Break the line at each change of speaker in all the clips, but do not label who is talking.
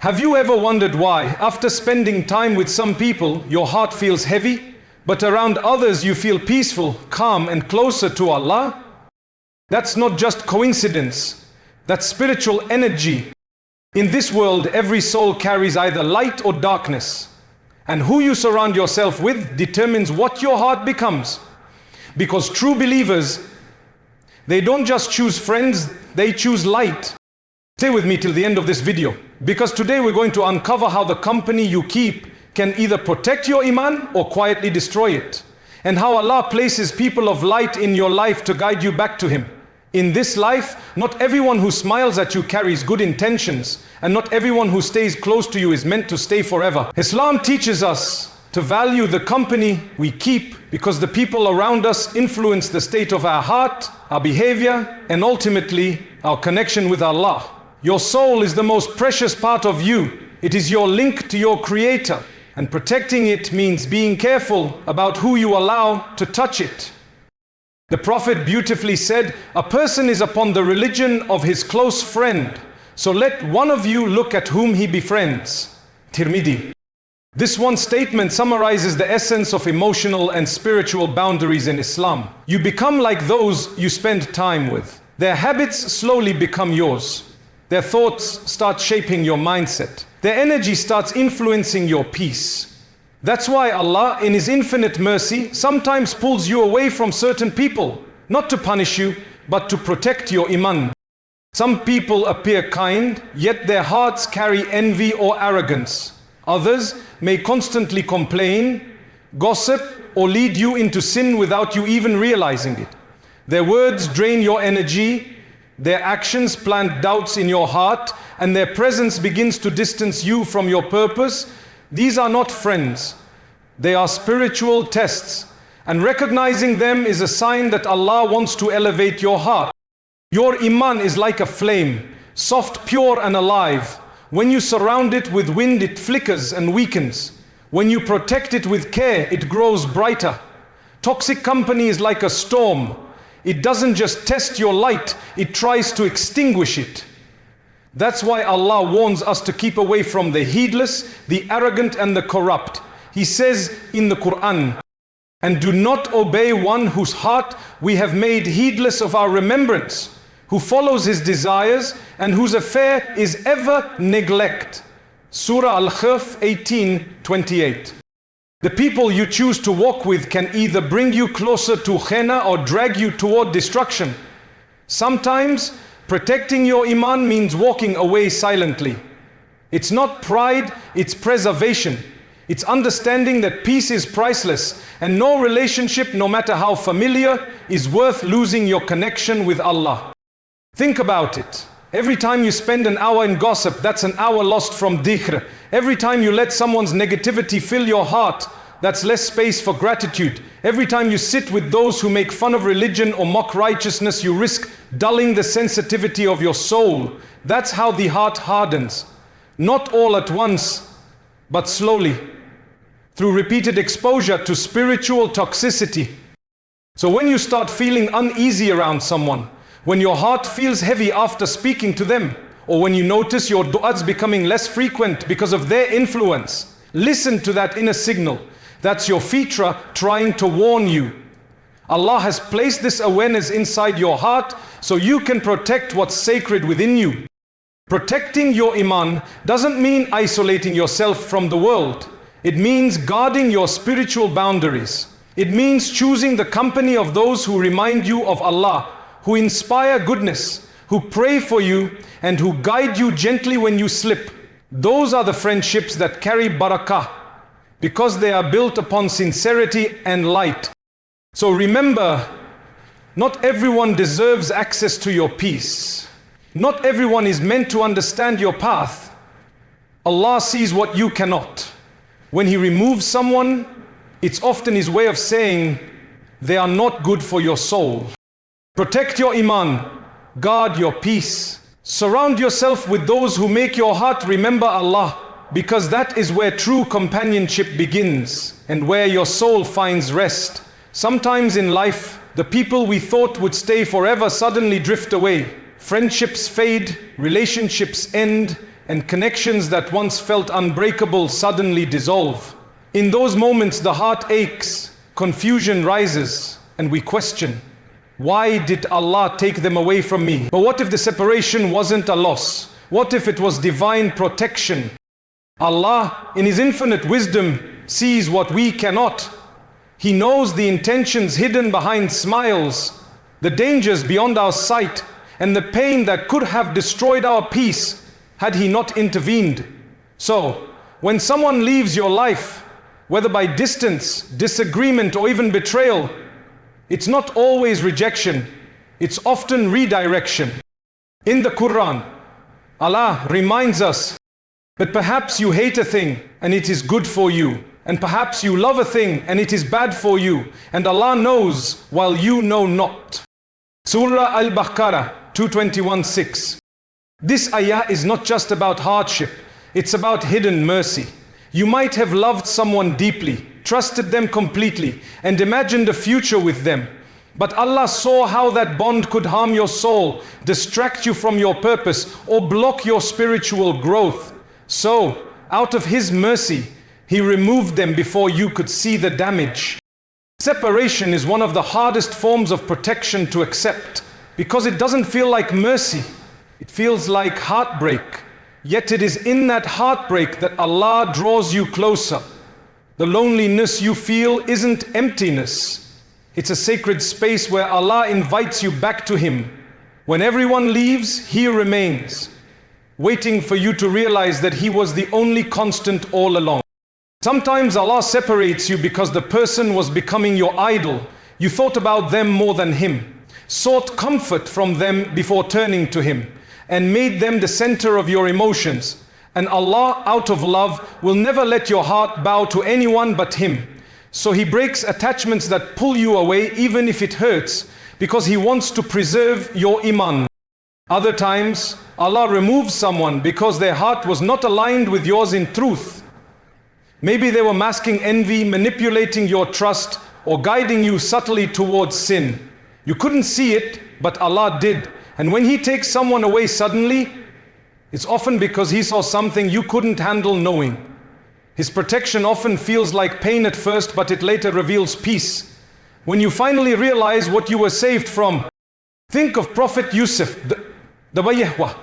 Have you ever wondered why, after spending time with some people, your heart feels heavy, but around others you feel peaceful, calm, and closer to Allah? That's not just coincidence. That's spiritual energy. In this world, every soul carries either light or darkness. And who you surround yourself with determines what your heart becomes. Because true believers, they don't just choose friends, they choose light. Stay with me till the end of this video, because today we're going to uncover how the company you keep can either protect your Iman or quietly destroy it, and how Allah places people of light in your life to guide you back to Him. In this life, not everyone who smiles at you carries good intentions, and not everyone who stays close to you is meant to stay forever. Islam teaches us to value the company we keep, because the people around us influence the state of our heart, our behavior, and ultimately our connection with Allah. Your soul is the most precious part of you. It is your link to your Creator, and protecting it means being careful about who you allow to touch it. The Prophet beautifully said, "A person is upon the religion of his close friend, so let one of you look at whom he befriends." Tirmidhi. This one statement summarizes the essence of emotional and spiritual boundaries in Islam. You become like those you spend time with. Their habits slowly become yours. Their thoughts start shaping your mindset. Their energy starts influencing your peace. That's why Allah, in His infinite mercy, sometimes pulls you away from certain people, not to punish you, but to protect your Iman. Some people appear kind, yet their hearts carry envy or arrogance. Others may constantly complain, gossip, or lead you into sin without you even realizing it. Their words drain your energy, their actions plant doubts in your heart, and their presence begins to distance you from your purpose. These are not friends. They are spiritual tests, and recognizing them is a sign that Allah wants to elevate your heart. Your Iman is like a flame, soft, pure, and alive. When you surround it with wind, it flickers and weakens. When you protect it with care, it grows brighter. Toxic company is like a storm. It doesn't just test your light, it tries to extinguish it. That's why Allah warns us to keep away from the heedless, the arrogant, and the corrupt. He says in the Quran, "And do not obey one whose heart we have made heedless of our remembrance, who follows his desires and whose affair is ever neglect." Surah Al-Khaf 18:28. The people you choose to walk with can either bring you closer to khena or drag you toward destruction. Sometimes protecting your Iman means walking away silently. It's not pride, it's preservation. It's understanding that peace is priceless, and no relationship, no matter how familiar, is worth losing your connection with Allah. Think about it. Every time you spend an hour in gossip, that's an hour lost from dhikr. Every time you let someone's negativity fill your heart, that's less space for gratitude. Every time you sit with those who make fun of religion or mock righteousness, you risk dulling the sensitivity of your soul. That's how the heart hardens. Not all at once, but slowly, through repeated exposure to spiritual toxicity. So when you start feeling uneasy around someone, when your heart feels heavy after speaking to them, or when you notice your du'as becoming less frequent because of their influence, listen to that inner signal. That's your fitra trying to warn you. Allah has placed this awareness inside your heart so you can protect what's sacred within you. Protecting your Iman doesn't mean isolating yourself from the world. It means guarding your spiritual boundaries. It means choosing the company of those who remind you of Allah, who inspire goodness, who pray for you, and who guide you gently when you slip. Those are the friendships that carry barakah, because they are built upon sincerity and light. So remember, not everyone deserves access to your peace. Not everyone is meant to understand your path. Allah sees what you cannot. When He removes someone, it's often His way of saying, they are not good for your soul. Protect your Iman, guard your peace. Surround yourself with those who make your heart remember Allah, because that is where true companionship begins and where your soul finds rest. Sometimes in life, the people we thought would stay forever suddenly drift away. Friendships fade, relationships end, and connections that once felt unbreakable suddenly dissolve. In those moments, the heart aches, confusion rises, and we question, why did Allah take them away from me? But what if the separation wasn't a loss? What if it was divine protection? Allah, in His infinite wisdom, sees what we cannot. He knows the intentions hidden behind smiles, the dangers beyond our sight, and the pain that could have destroyed our peace had He not intervened. So, when someone leaves your life, whether by distance, disagreement, or even betrayal, it's not always rejection, it's often redirection. In the Quran, Allah reminds us that perhaps you hate a thing and it is good for you, and perhaps you love a thing and it is bad for you, and Allah knows while you know not. Surah Al-Baqarah 221:6. This ayah is not just about hardship, it's about hidden mercy. You might have loved someone deeply, trusted them completely, and imagined a future with them. But Allah saw how that bond could harm your soul, distract you from your purpose, or block your spiritual growth. So, out of His mercy, He removed them before you could see the damage. Separation is one of the hardest forms of protection to accept, because it doesn't feel like mercy. It feels like heartbreak. Yet it is in that heartbreak that Allah draws you closer. The loneliness you feel isn't emptiness. It's a sacred space where Allah invites you back to Him. When everyone leaves, He remains, waiting for you to realize that He was the only constant all along. Sometimes Allah separates you because the person was becoming your idol. You thought about them more than Him, sought comfort from them before turning to Him, and made them the center of your emotions. And Allah, out of love, will never let your heart bow to anyone but Him. So He breaks attachments that pull you away, even if it hurts, because He wants to preserve your Iman. Other times, Allah removes someone because their heart was not aligned with yours in truth. Maybe they were masking envy, manipulating your trust, or guiding you subtly towards sin. You couldn't see it, but Allah did. And when He takes someone away suddenly, it's often because He saw something you couldn't handle knowing. His protection often feels like pain at first, but it later reveals peace. When you finally realize what you were saved from, think of Prophet Yusuf, the Bayahwa.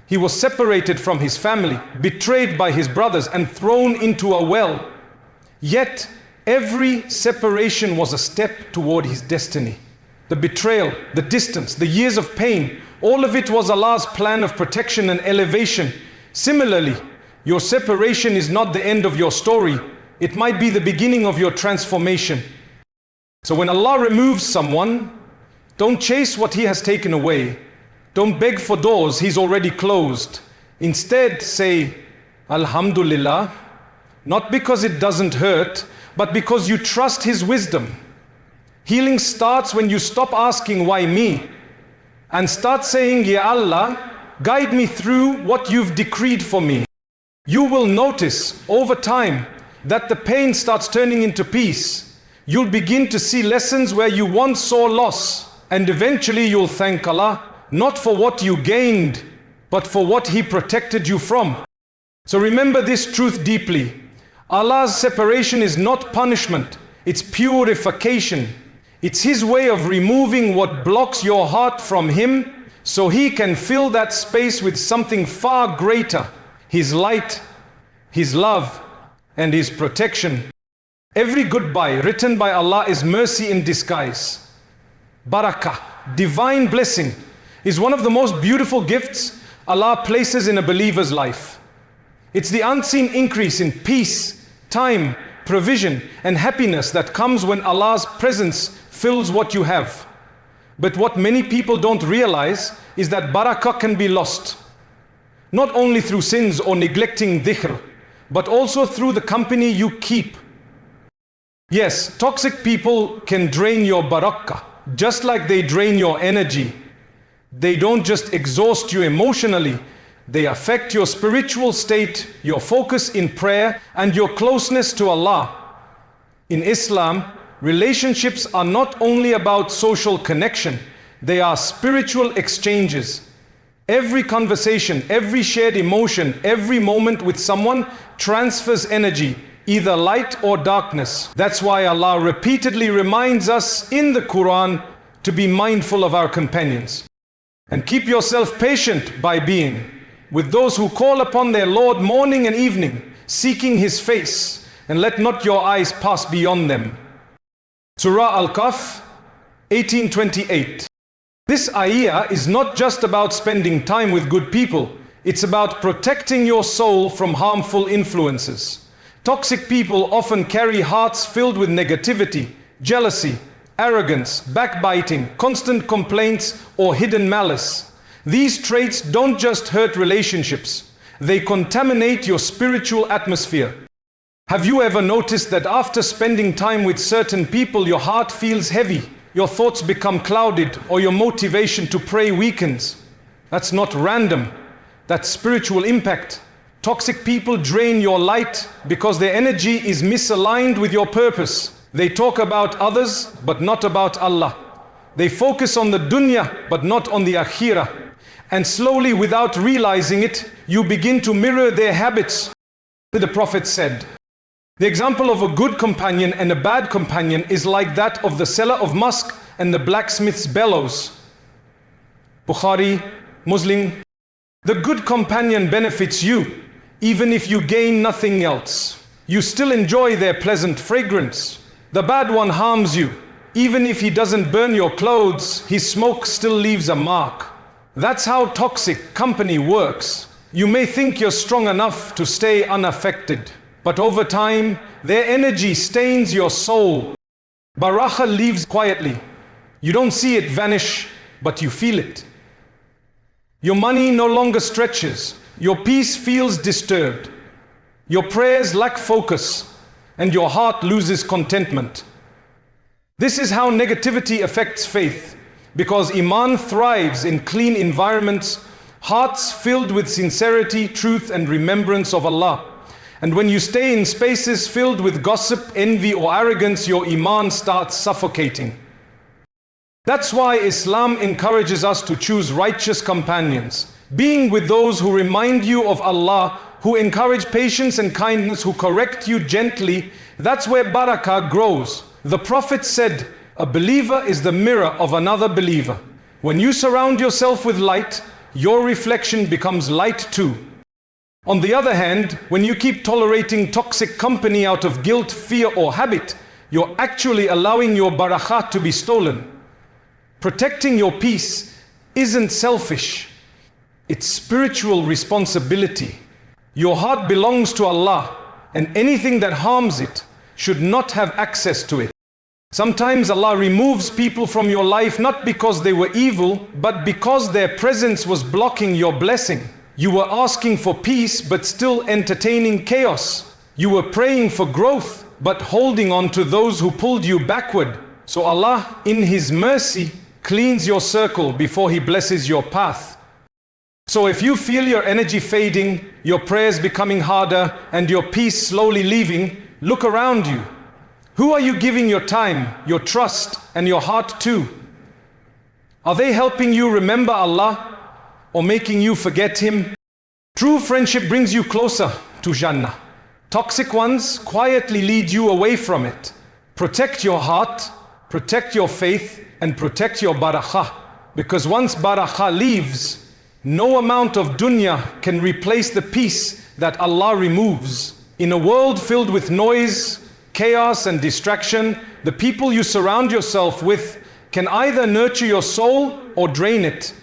He was separated from his family, betrayed by his brothers, and thrown into a well. Yet, every separation was a step toward his destiny. The betrayal, the distance, the years of pain, all of it was Allah's plan of protection and elevation. Similarly, your separation is not the end of your story. It might be the beginning of your transformation. So when Allah removes someone, don't chase what He has taken away. Don't beg for doors He's already closed. Instead, say, Alhamdulillah, not because it doesn't hurt, but because you trust His wisdom. Healing starts when you stop asking, why me? And start saying, Ya Allah, guide me through what You've decreed for me. You will notice over time that the pain starts turning into peace. You'll begin to see lessons where you once saw loss, and eventually you'll thank Allah, not for what you gained, but for what He protected you from. So remember this truth deeply. Allah's separation is not punishment, it's purification. It's His way of removing what blocks your heart from Him, so He can fill that space with something far greater, His light, His love, and His protection. Every goodbye written by Allah is mercy in disguise. Barakah, divine blessing, is one of the most beautiful gifts Allah places in a believer's life. It's the unseen increase in peace, time, provision, and happiness that comes when Allah's presence fills what you have. But what many people don't realize is that barakah can be lost, not only through sins or neglecting dhikr, but also through the company you keep. Yes, toxic people can drain your barakah, just like they drain your energy. They don't just exhaust you emotionally, they affect your spiritual state, your focus in prayer, and your closeness to Allah. In Islam, relationships are not only about social connection, they are spiritual exchanges. Every conversation, every shared emotion, every moment with someone transfers energy, either light or darkness. That's why Allah repeatedly reminds us in the Quran to be mindful of our companions. And keep yourself patient by being with those who call upon their Lord morning and evening, seeking His face, and let not your eyes pass beyond them. Surah Al-Kahf, 1828. This ayah is not just about spending time with good people, it's about protecting your soul from harmful influences. Toxic people often carry hearts filled with negativity, jealousy, arrogance, backbiting, constant complaints, or hidden malice. These traits don't just hurt relationships, they contaminate your spiritual atmosphere. Have you ever noticed that after spending time with certain people, your heart feels heavy? Your thoughts become clouded, or your motivation to pray weakens? That's not random. That's spiritual impact. Toxic people drain your light because their energy is misaligned with your purpose. They talk about others, but not about Allah. They focus on the dunya, but not on the akhirah. And slowly, without realizing it, you begin to mirror their habits. The Prophet said, the example of a good companion and a bad companion is like that of the seller of musk and the blacksmith's bellows. Bukhari, Muslim. The good companion benefits you, even if you gain nothing else. You still enjoy their pleasant fragrance. The bad one harms you. Even if he doesn't burn your clothes, his smoke still leaves a mark. That's how toxic company works. You may think you're strong enough to stay unaffected, but over time, their energy stains your soul. Barakah leaves quietly. You don't see it vanish, but you feel it. Your money no longer stretches. Your peace feels disturbed. Your prayers lack focus, and your heart loses contentment. This is how negativity affects faith, because Iman thrives in clean environments, hearts filled with sincerity, truth, and remembrance of Allah. And when you stay in spaces filled with gossip, envy, or arrogance, your Iman starts suffocating. That's why Islam encourages us to choose righteous companions, being with those who remind you of Allah, who encourage patience and kindness, who correct you gently. That's where Barakah grows. The Prophet said, a believer is the mirror of another believer. When you surround yourself with light, your reflection becomes light too. On the other hand, when you keep tolerating toxic company out of guilt, fear, or habit, you're actually allowing your barakah to be stolen. Protecting your peace isn't selfish, it's spiritual responsibility. Your heart belongs to Allah, and anything that harms it should not have access to it. Sometimes Allah removes people from your life not because they were evil, but because their presence was blocking your blessing. You were asking for peace, but still entertaining chaos. You were praying for growth, but holding on to those who pulled you backward. So Allah, in His mercy, cleans your circle before He blesses your path. So if you feel your energy fading, your prayers becoming harder, and your peace slowly leaving, look around you. Who are you giving your time, your trust, and your heart to? Are they helping you remember Allah, or making you forget Him? True friendship brings you closer to Jannah. Toxic ones quietly lead you away from it. Protect your heart, protect your faith, and protect your barakah. Because once barakah leaves, no amount of dunya can replace the peace that Allah removes. In a world filled with noise, chaos, and distraction, the people you surround yourself with can either nurture your soul or drain it.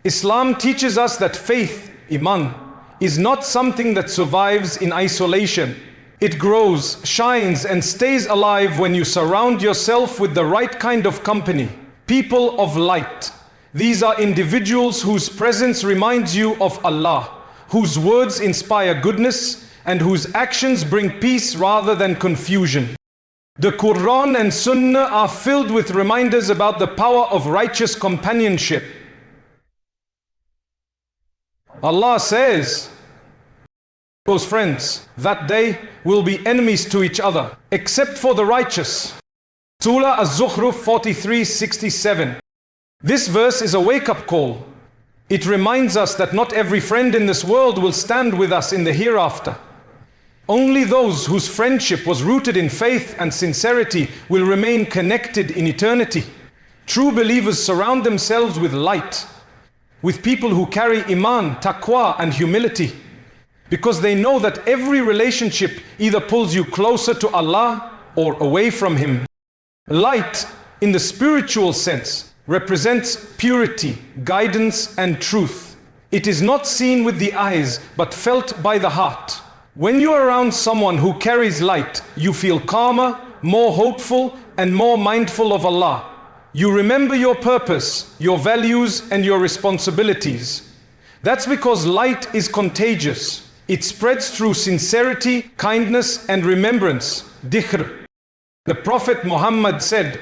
Islam teaches us that faith, Iman, is not something that survives in isolation. It grows, shines, and stays alive when you surround yourself with the right kind of company, people of light. These are individuals whose presence reminds you of Allah, whose words inspire goodness, and whose actions bring peace rather than confusion. The Quran and Sunnah are filled with reminders about the power of righteous companionship. Allah says, those friends that day will be enemies to each other, except for the righteous. Surah Az-Zukhruf 43:67. This verse is a wake-up call. It reminds us that not every friend in this world will stand with us in the hereafter. Only those whose friendship was rooted in faith and sincerity will remain connected in eternity. True believers surround themselves with light, with people who carry Iman, taqwa and humility, because they know that every relationship either pulls you closer to Allah or away from Him. Light, in the spiritual sense, represents purity, guidance and truth. It is not seen with the eyes, but felt by the heart. When you are around someone who carries light, you feel calmer, more hopeful and more mindful of Allah. You remember your purpose, your values and your responsibilities. That's because light is contagious. It spreads through sincerity, kindness and remembrance, dhikr. The Prophet Muhammad said,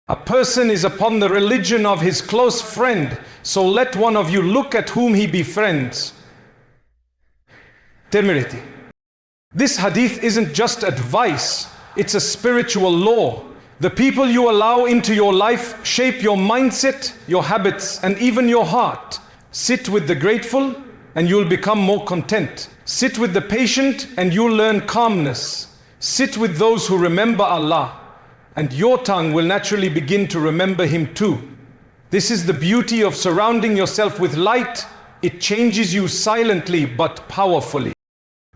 "A person is upon the religion of his close friend, so let one of you look at whom he befriends." Tirmidhi. This hadith isn't just advice, it's a spiritual law. The people you allow into your life shape your mindset, your habits, and even your heart. Sit with the grateful and you'll become more content. Sit with the patient and you'll learn calmness. Sit with those who remember Allah, and your tongue will naturally begin to remember Him too. This is the beauty of surrounding yourself with light. It changes you silently but powerfully.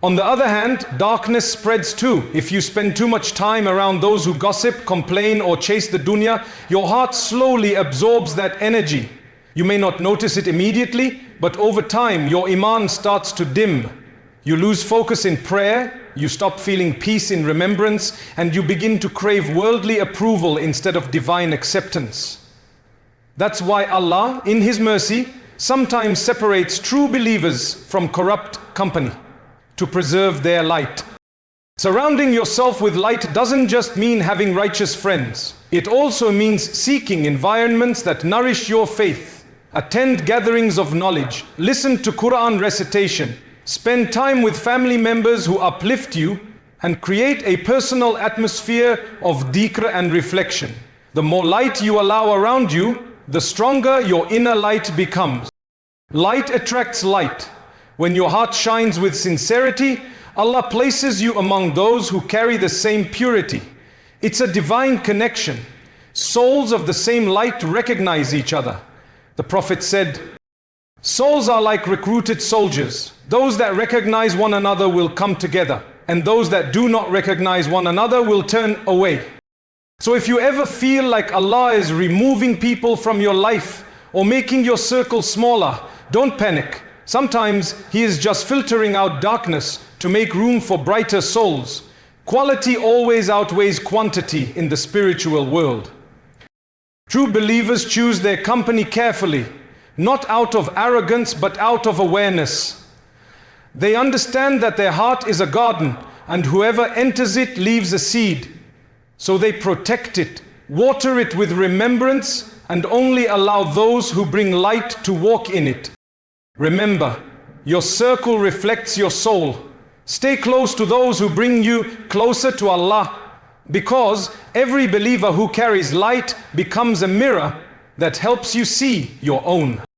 On the other hand, darkness spreads too. If you spend too much time around those who gossip, complain or chase the dunya, your heart slowly absorbs that energy. You may not notice it immediately, but over time your Iman starts to dim. You lose focus in prayer, you stop feeling peace in remembrance, and you begin to crave worldly approval instead of divine acceptance. That's why Allah, in His mercy, sometimes separates true believers from corrupt company, to preserve their light. Surrounding yourself with light doesn't just mean having righteous friends. It also means seeking environments that nourish your faith. Attend gatherings of knowledge, listen to Quran recitation, spend time with family members who uplift you, and create a personal atmosphere of dhikr and reflection. The more light you allow around you, the stronger your inner light becomes. Light attracts light. When your heart shines with sincerity, Allah places you among those who carry the same purity. It's a divine connection. Souls of the same light recognize each other. The Prophet said, "Souls are like recruited soldiers. Those that recognize one another will come together, and those that do not recognize one another will turn away." So if you ever feel like Allah is removing people from your life or making your circle smaller, don't panic. Sometimes He is just filtering out darkness to make room for brighter souls. Quality always outweighs quantity in the spiritual world. True believers choose their company carefully, not out of arrogance but out of awareness. They understand that their heart is a garden and whoever enters it leaves a seed. So they protect it, water it with remembrance, and only allow those who bring light to walk in it. Remember, your circle reflects your soul. Stay close to those who bring you closer to Allah, because every believer who carries light becomes a mirror that helps you see your own.